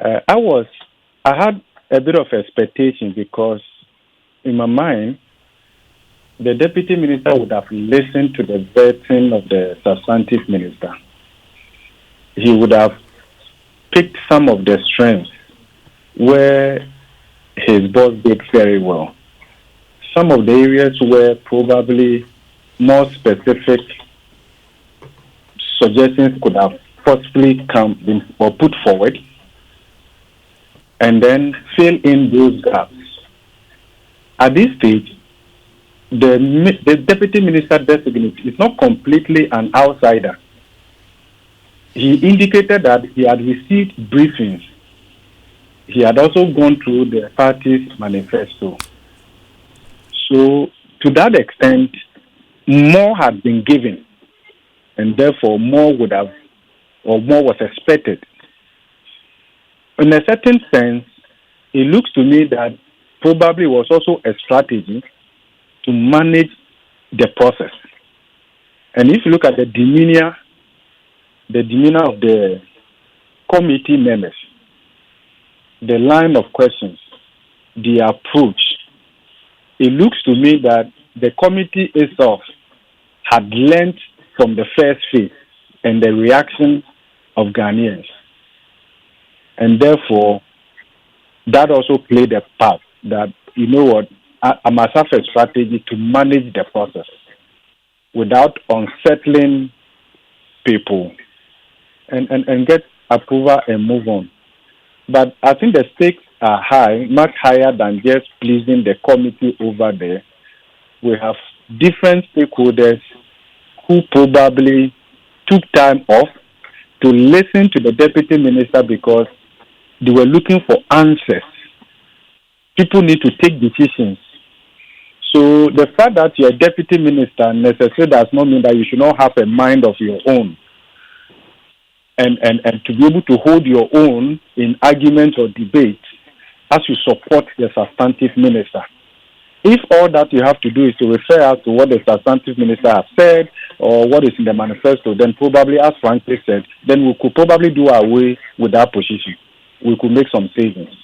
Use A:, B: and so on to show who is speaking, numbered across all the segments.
A: I had a bit of expectation because in my mind, the deputy minister would have listened to the vetting of the substantive minister. He would have picked some of the strengths where his boss did very well. Some of the areas where probably more specific suggestions could have possibly come or put forward, and then fill in those gaps. At this stage, the deputy minister designate is not completely an outsider. He indicated that he had received briefings. He had also gone through the party's manifesto. So, to that extent, more had been given, and therefore more would have, or more was expected. In a certain sense, it looks to me that probably was also a strategy to manage the process. And if you look at the demeanor of the committee members, the line of questions, the approach, it looks to me that the committee itself had learned from the first phase and the reaction of Ghanaians. And therefore, that also played a part that, you know what, I must have a strategy to manage the process without unsettling people and get approval and move on. But I think the stakes are high, much higher than just pleasing the committee over there. We have different stakeholders who probably took time off to listen to the deputy minister because they were looking for answers. People need to take decisions. So the fact that you're a deputy minister necessarily does not mean that you should not have a mind of your own. And to be able to hold your own in arguments or debates as you support the substantive minister. If all that you have to do is to refer us to what the substantive minister has said or what is in the manifesto, then probably, as Francis said, then we could probably do away with that position. We could make some savings.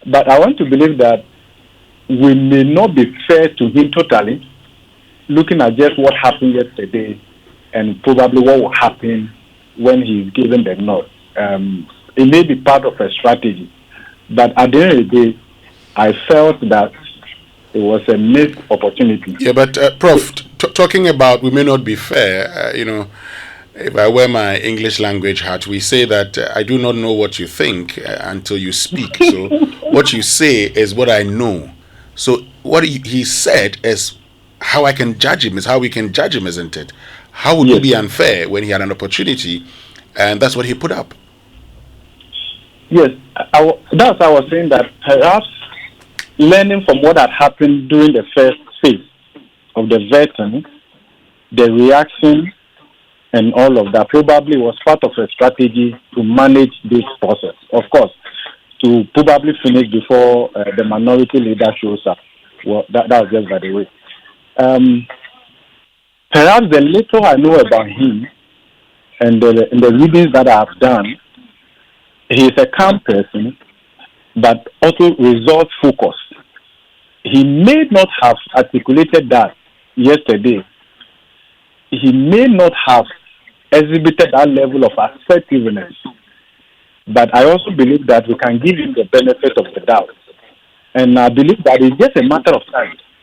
A: But I want to believe that we may not be fair to him totally, looking at just what happened yesterday and probably what will happen when he's given the nod. It may be part of a strategy, but at the end of the day, I felt that it was a missed opportunity.
B: Yeah, but Prof, talking about we may not be fair, if I wear my English language hat, we say that I do not know what you think until you speak. So what you say is what I know. So what he said is how I can judge him, is how we can judge him, isn't it? How would it be unfair when he had an opportunity, and that's what he put up?
A: Yes, that's why I was saying that perhaps learning from what had happened during the first phase of the vetting, the reaction, and all of that probably was part of a strategy to manage this process. Of course, to probably finish before the minority leader shows up. Well, that was just by the way. Perhaps the little I know about him and the readings that I have done, he is a calm person, but also results focused. He may not have articulated that yesterday. He may not have exhibited that level of assertiveness. But I also believe that we can give him the benefit of the doubt. And I believe that it's just a matter of time